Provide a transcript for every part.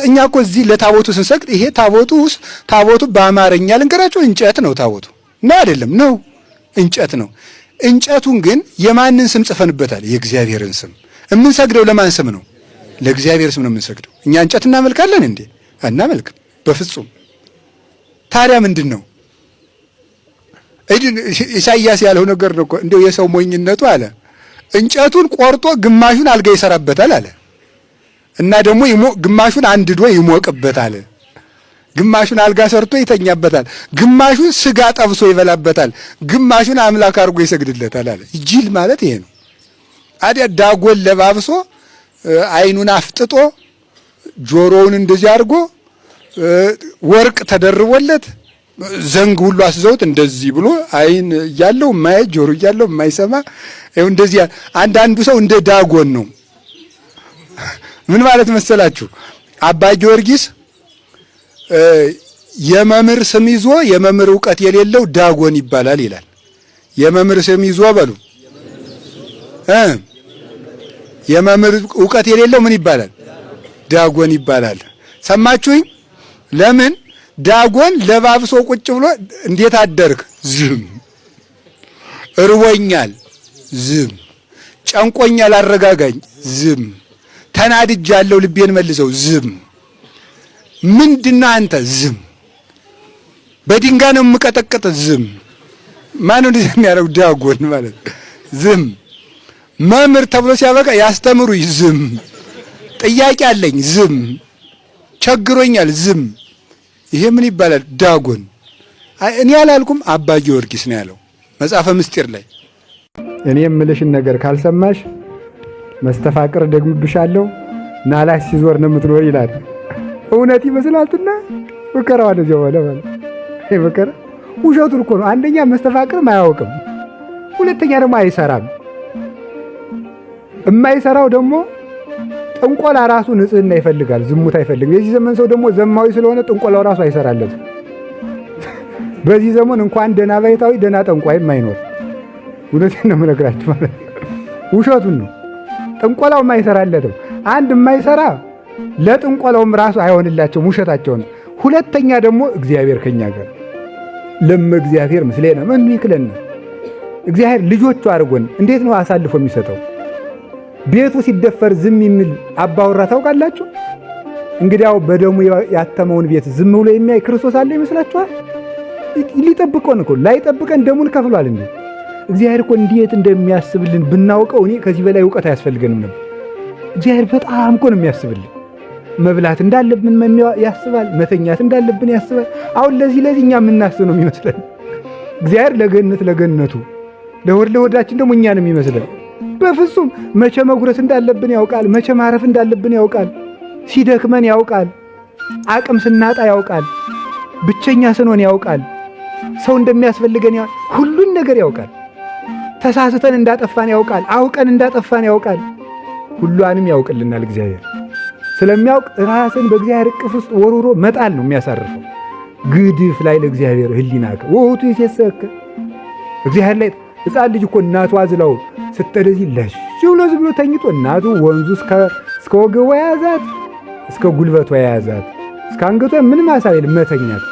እኛ እኮ እዚህ ለታቦቱ ስንሰግድ ይሄ ታቦቱ በአማርኛ ልንገራችሁ እንጨት ነው። ታቦቱ ነው አይደለም? ነው እንጨት ነው። እንጨቱን ግን የማንን ስም ጽፈንበታል? የእግዚአብሔርን ስም። የምንሰግደው ለማን ስም ነው? ለእግዚአብሔር ስም ነው የምንሰግደው። እኛ እንጨት እናመልካለን እንዴ? አናመልክም በፍጹም። ታዲያ ምንድን ነው? ኢሳይያስ ያለው ነገር ነው እኮ እንደው የሰው ሞኝነቱ አለ። እንጨቱን ቆርጦ ግማሹን አልጋ ይሰራበታል አለ እና ደግሞ ግማሹን አንድዶ ይሞቅበታል፣ ግማሹን አልጋ ሰርቶ ይተኛበታል፣ ግማሹን ስጋ ጠብሶ ይበላበታል፣ ግማሹን አምላክ አድርጎ ይሰግድለታል አለ። ጅል ማለት ይሄ ነው። አዲያ ዳጎን ለባብሶ አይኑን አፍጥጦ ጆሮውን እንደዚህ አድርጎ ወርቅ ተደርቦለት ዘንግ ሁሉ አስዘውት እንደዚህ ብሎ አይን እያለው ማይ ጆሮ እያለው የማይሰማ ይኸው እንደዚህ። አንዳንዱ ሰው እንደ ዳጎን ነው። ምን ማለት መሰላችሁ? አባ ጊዮርጊስ የመምህር ስም ይዞ የመምህር ዕውቀት የሌለው ዳጎን ይባላል ይላል። የመምህር ስም ይዞ በሉ የመምህር ዕውቀት የሌለው ምን ይባላል? ዳጎን ይባላል። ሰማችሁኝ? ለምን? ዳጎን ለባብሶ ቁጭ ብሎ እንዴት አደርክ? ዝም። እርቦኛል፣ ዝም። ጨንቆኛል፣ አረጋጋኝ፣ ዝም። ተናድጃለሁ፣ ልቤን መልሰው፣ ዝም። ምንድነው አንተ? ዝም። በድንጋይ ነው የምቀጠቅጥ፣ ዝም። ማን እንደዚህ የሚያደርግ? ዳጎን ማለት ዝም። መምህር ተብሎ ሲያበቃ ያስተምሩኝ፣ ዝም። ጥያቄ አለኝ፣ ዝም። ቸግሮኛል፣ ዝም። ይሄ ምን ይባላል? ዳጎን። እኔ አላልኩም፣ አባ ጊዮርጊስ ነው ያለው መጽሐፈ ምስጢር ላይ። እኔ የምልሽን ነገር ካልሰማሽ መስተፋቅር ደግምብሻለሁ፣ ናላሽ ሲዞር ነው የምትኖር ይላል። እውነት ይመስላልና ወከራው ወደዚያው ማለት ይሄ ወከራ ውሸቱን እኮ ነው። አንደኛ መስተፋቅርም አያውቅም፣ ሁለተኛ ደግሞ አይሰራም። የማይሰራው ደግሞ ጥንቆላ ራሱ ንጽህና ይፈልጋል፣ ዝሙት አይፈልግም። የዚህ ዘመን ሰው ደግሞ ዘማዊ ስለሆነ ጥንቆላው ራሱ አይሰራለትም። በዚህ ዘመን እንኳን ደና ባይታዊ ደና ጠንቋይም አይኖር። እውነቴን ነው የምነግራችሁ ማለት ውሸቱን ነው። ጥንቆላው የማይሰራለትም። አንድ የማይሰራ ለጥንቆላውም ራሱ አይሆንላቸውም፣ ውሸታቸው ነው። ሁለተኛ ደግሞ እግዚአብሔር ከኛ ጋር እግዚአብሔር ምስሌነ ምን ይክለና እግዚአብሔር ልጆቹ አድርጎን እንዴት ነው አሳልፎ የሚሰጠው? ቤቱ ሲደፈር ዝም የሚል አባወራ ታውቃላችሁ? እንግዲያው በደሙ ያተመውን ቤት ዝም ብሎ የሚያይ ክርስቶስ አለ ይመስላችኋል? ሊጠብቀን እኮ ላይጠብቀን ደሙን ከፍሏል እንዴ! እግዚአብሔር እኮ እንዴት እንደሚያስብልን ብናውቀው እኔ ከዚህ በላይ ዕውቀት አያስፈልገንም ነበር። እግዚአብሔር በጣም እኮ ነው የሚያስብልን። መብላት እንዳለብን ያስባል፣ መተኛት እንዳለብን ያስባል። አሁን ለዚህ እኛ የምናስብ ነው የሚመስለን። እግዚአብሔር ለገነቱ ለሆዳችን ደግሞ እኛ ነው የሚመስለን። በፍጹም መቼ መጉረስ እንዳለብን ያውቃል፣ መቼ ማረፍ እንዳለብን ያውቃል፣ ሲደክመን ያውቃል፣ አቅም ስናጣ ያውቃል፣ ብቸኛ ስንሆን ያውቃል፣ ሰው እንደሚያስፈልገን ሁሉን ነገር ያውቃል። ተሳስተን እንዳጠፋን ያውቃል፣ አውቀን እንዳጠፋን ያውቃል። ሁሉንም ያውቅልናል እግዚአብሔር። ስለሚያውቅ ራስን በእግዚአብሔር እቅፍ ውስጥ ወርውሮ መጣል ነው የሚያሳርፈው። ግድፍ ላይ ለእግዚአብሔር ህሊናከ ወውቱ ይሴሰከ እግዚአብሔር ላይ ሕፃን ልጅ እኮ እናቱ አዝላው ስትደዚህ ለሽ ብሎ ተኝቶ እናቱ ወንዙ እስከ ወገቧ ያዛት፣ እስከ ጉልበቷ ያዛት፣ እስከ አንገቷ ምንም አሳይል መተኛት።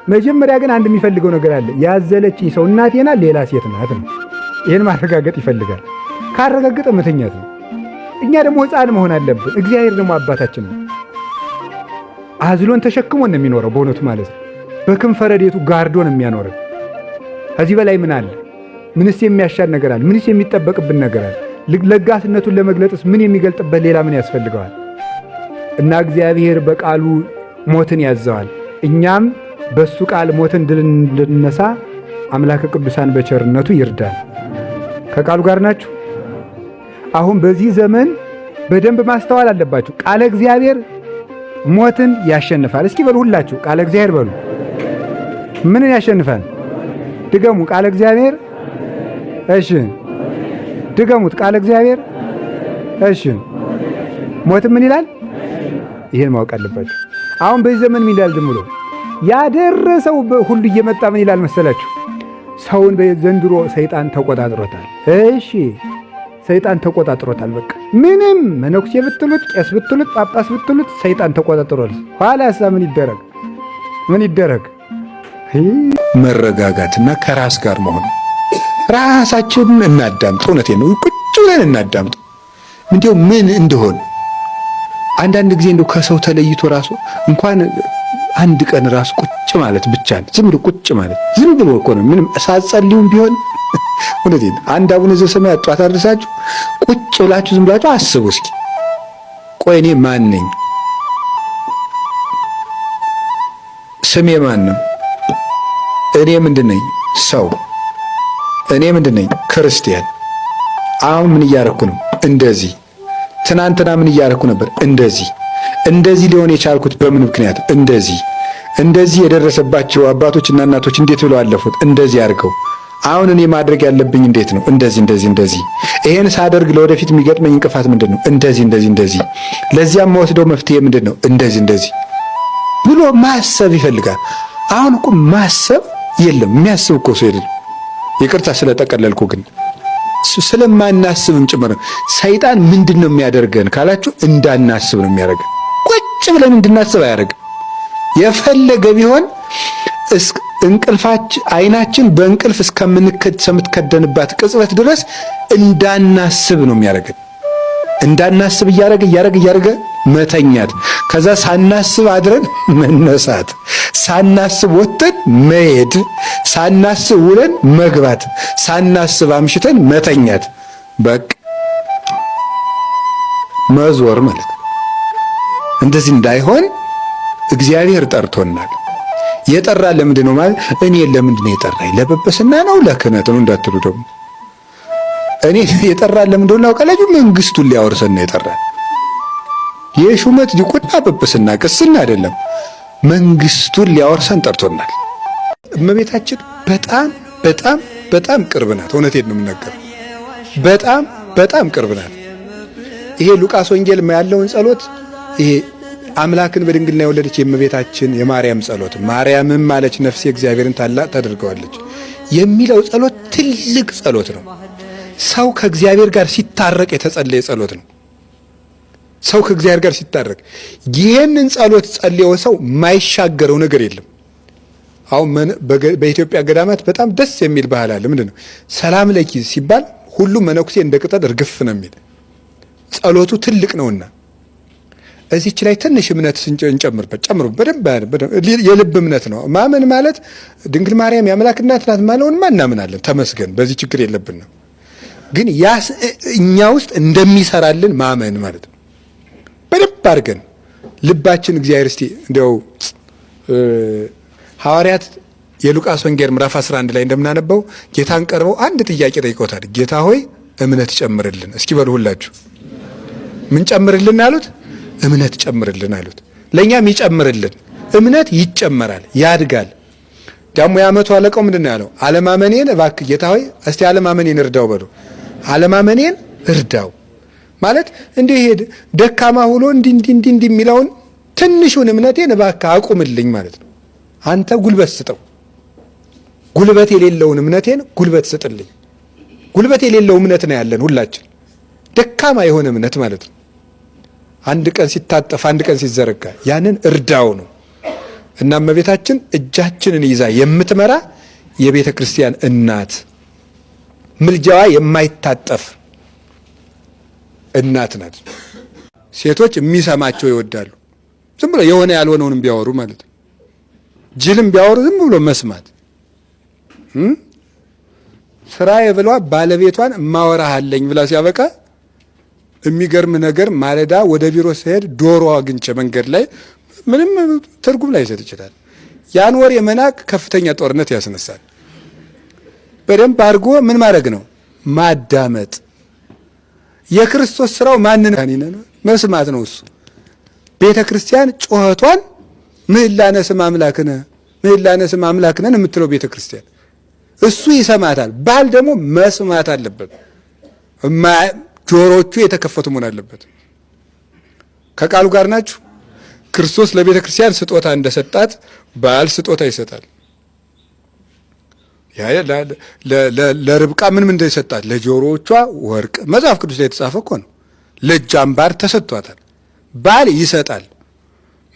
መጀመሪያ ግን አንድ የሚፈልገው ነገር አለ። ያዘለችኝ ሰው እናቴና ሌላ ሴት ናት ነው። ይሄን ማረጋገጥ ይፈልጋል። ካረጋገጠ መተኛት ነው። እኛ ደግሞ ሕፃን መሆን አለብን። እግዚአብሔር ደግሞ አባታችን ነው። አዝሎን ተሸክሞን ነው የሚኖረው በእውነቱ ማለት ነው። በክንፈ ረድኤቱ ጋርዶ ነው የሚያኖረው። ከዚህ በላይ ምን አለ? ምንስ የሚያሻል ነገር አለ? ምንስ የሚጠበቅብን ነገር አለ? ለጋስነቱን ለመግለጽስ ምን የሚገልጥበት ሌላ ምን ያስፈልገዋል? እና እግዚአብሔር በቃሉ ሞትን ያዘዋል። እኛም በሱ ቃል ሞትን ድል እንድንነሳ አምላከ ቅዱሳን በቸርነቱ ይርዳል። ከቃሉ ጋር ናችሁ? አሁን በዚህ ዘመን በደንብ ማስተዋል አለባችሁ። ቃለ እግዚአብሔር ሞትን ያሸንፋል። እስኪ በሉ ሁላችሁ ቃለ እግዚአብሔር በሉ። ምንን ያሸንፋል? ድገሙ። ቃለ እግዚአብሔር። እሺ ድገሙት። ቃለ እግዚአብሔር። እሺ ሞት ምን ይላል? ይሄን ማወቅ አለባችሁ። አሁን በዚህ ዘመን ምን ይላል? ዝም ብሎ ያደረሰው ሁሉ እየመጣ ምን ይላል መሰላችሁ? ሰውን በዘንድሮ ሰይጣን ተቆጣጥሮታል። እሺ ሰይጣን ተቆጣጥሮታል። በቃ ምንም መነኩሴ ብትሉት፣ ቄስ ብትሉት፣ ጳጳስ ብትሉት ሰይጣን ተቆጣጥሮታል። ኋላሳ ምን ይደረግ? ምን ይደረግ? መረጋጋትና ከራስ ጋር መሆን። ራሳችንን እናዳምጥ። እውነቴን ነው። ቁጭ ብለን እናዳምጥ። እንዲያው ምን እንደሆነ አንዳንድ ጊዜ እንደው ከሰው ተለይቶ ራሱ እንኳን አንድ ቀን ራሱ ቁጭ ማለት ብቻ ነው። ዝም ብሎ ቁጭ ማለት ዝም ብሎ እኮ ነው። ምንም ሳትጸልዩም ቢሆን እውነቴን አንድ አቡነ ዘበሰማያት ጧት አድርሳችሁ ቁጭ ብላችሁ ዝም ብላችሁ አስቡ እስኪ። ቆይ እኔ ማን ነኝ? ስሜ ማን ነው? እኔ ምንድን ነኝ? ሰው። እኔ ምንድን ነኝ? ክርስቲያን። አሁን ምን እያረኩ ነው? እንደዚህ። ትናንትና ምን እያረኩ ነበር? እንደዚህ። እንደዚህ ሊሆን የቻልኩት በምን ምክንያት? እንደዚህ የደረሰባቸው አባቶችና እናቶች እንዴት ብለው አለፉት? እንደዚህ አድርገው። አሁን እኔ ማድረግ ያለብኝ እንዴት ነው? እንደዚህ። ይሄን ሳደርግ ለወደፊት የሚገጥመኝ እንቅፋት ምንድን ነው? እንደዚህ። ለዚያም መወስደው መፍትሄ ምንድን ነው? እንደዚህ ብሎ ማሰብ ይፈልጋል። አሁን እኮ ማሰብ የለም። የሚያስብ እኮ ሰው የለም። ይቅርታ ስለጠቀለልኩ፣ ግን ስለማናስብም ጭምር ሰይጣን ምንድን ነው የሚያደርገን ካላችሁ፣ እንዳናስብ ነው የሚያደርገን። ቁጭ ብለን እንድናስብ አያደርግም። የፈለገ ቢሆን አይናችን በእንቅልፍ እስከምትከደንባት ቅጽበት ድረስ እንዳናስብ ነው የሚያደርገን። እንዳናስብ እያደረገ መተኛት፣ ከዛ ሳናስብ አድረን መነሳት፣ ሳናስብ ወጥተን መሄድ፣ ሳናስብ ውለን መግባት፣ ሳናስብ አምሽተን መተኛት፣ በቃ መዞር ማለት ነው። እንደዚህ እንዳይሆን እግዚአብሔር ጠርቶናል። የጠራን ለምንድን ነው ማለት? እኔ ለምንድን ነው የጠራኝ? ለጵጵስና ነው ለክህነት ነው እንዳትሉ ደግሞ። እኔ የጠራን ለምንድን ነው ካላችሁ፣ መንግስቱን ሊያወርሰን ነው የጠራን። የሹመት ዲቁና ጵጵስና ቅስና አይደለም፣ መንግስቱን ሊያወርሰን ጠርቶናል። እመቤታችን በጣም ቅርብ ናት። እውነቴን ነው የምናገረው። በጣም ቅርብ ናት። ይሄ ሉቃስ ወንጌል ያለውን ጸሎት፣ ይሄ አምላክን በድንግልና የወለደች የእመቤታችን የማርያም ጸሎት፣ ማርያምም ማለች ነፍሴ እግዚአብሔርን ታላቅ ታደርገዋለች የሚለው ጸሎት ትልቅ ጸሎት ነው። ሰው ከእግዚአብሔር ጋር ሲታረቅ የተጸለየ ጸሎት ነው። ሰው ከእግዚአብሔር ጋር ሲታረቅ ይህንን ጸሎት ጸልዮ ሰው ማይሻገረው ነገር የለም። አሁን በኢትዮጵያ ገዳማት በጣም ደስ የሚል ባህል አለ። ምንድን ነው? ሰላም ለኪ ሲባል ሁሉም መነኩሴ እንደ ቅጠል እርግፍ ነው የሚል። ጸሎቱ ትልቅ ነውና እዚች ላይ ትንሽ እምነት እንጨምርበት። በደንብ የልብ እምነት ነው። ማመን ማለት ድንግል ማርያም የአምላክ እናት ናት ማለውንማ እናምናለን። ተመስገን፣ በዚህ ችግር የለብንም። ግን እኛ ውስጥ እንደሚሰራልን ማመን ማለት ነው። በደንብ አድርገን ልባችን እግዚአብሔር እስቲ እንዲያው ሐዋርያት የሉቃስ ወንጌል ምዕራፍ 11 ላይ እንደምናነበው ጌታን ቀርበው አንድ ጥያቄ ጠይቀውታል። ጌታ ሆይ እምነት ጨምርልን። እስኪ በሉ ሁላችሁ ምን ጨምርልን አሉት? እምነት ጨምርልን አሉት። ለእኛም ይጨምርልን። እምነት ይጨመራል፣ ያድጋል። ደግሞ የዓመቱ አለቃው ምንድን ነው ያለው? አለማመኔን እባክህ ጌታ ሆይ እስቲ አለማመኔን እርዳው በሉ። አለማመኔን እርዳው ማለት እንዲህ ሄድ ደካማ ሁሎ እንዲህ የሚለውን ትንሹን እምነቴን እባክህ አቁምልኝ ማለት ነው። አንተ ጉልበት ስጠው። ጉልበት የሌለውን እምነቴን ጉልበት ስጥልኝ። ጉልበት የሌለው እምነት ነው ያለን ሁላችን፣ ደካማ የሆነ እምነት ማለት ነው። አንድ ቀን ሲታጠፍ አንድ ቀን ሲዘረጋ ያንን እርዳው ነው። እና እመቤታችን እጃችንን ይዛ የምትመራ የቤተ ክርስቲያን እናት፣ ምልጃዋ የማይታጠፍ እናት ናት። ሴቶች የሚሰማቸው ይወዳሉ። ዝም ብሎ የሆነ ያልሆነውንም ቢያወሩ ማለት ነው። ጅልም ቢያወሩ ዝም ብሎ መስማት። ስራዬ ብሏ ባለቤቷን እማወራሃለኝ ብላ ሲያበቃ የሚገርም ነገር ማለዳ ወደ ቢሮ ሲሄድ ዶሮ አግኝቼ መንገድ ላይ ምንም ትርጉም ላይ ይሰጥ ይችላል። ያን ወር የመናቅ ከፍተኛ ጦርነት ያስነሳል። በደንብ አድርጎ ምን ማድረግ ነው? ማዳመጥ። የክርስቶስ ስራው ማንን መስማት ነው። እሱ ቤተ ክርስቲያን ጩኸቷን ምህላነ ስም አምላክነ ምህላነ ስም አምላክነን የምትለው ቤተ ክርስቲያን እሱ ይሰማታል። ባል ደግሞ መስማት አለበት። ጆሮቹ የተከፈቱ መሆን አለበት። ከቃሉ ጋር ናችሁ። ክርስቶስ ለቤተ ክርስቲያን ስጦታ እንደሰጣት ባል ስጦታ ይሰጣል። ለርብቃ ምን እንደሰጣት ለጆሮዎቿ ወርቅ መጽሐፍ ቅዱስ ላይ የተጻፈ እኮ ነው። ለእጅ አምባር ተሰጥቷታል። ባል ይሰጣል።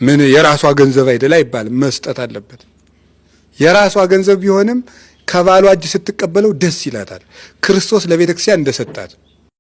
ምን የራሷ ገንዘብ አይደል አይባልም፣ መስጠት አለበት። የራሷ ገንዘብ ቢሆንም ከባሏ እጅ ስትቀበለው ደስ ይላታል። ክርስቶስ ለቤተ ክርስቲያን እንደሰጣት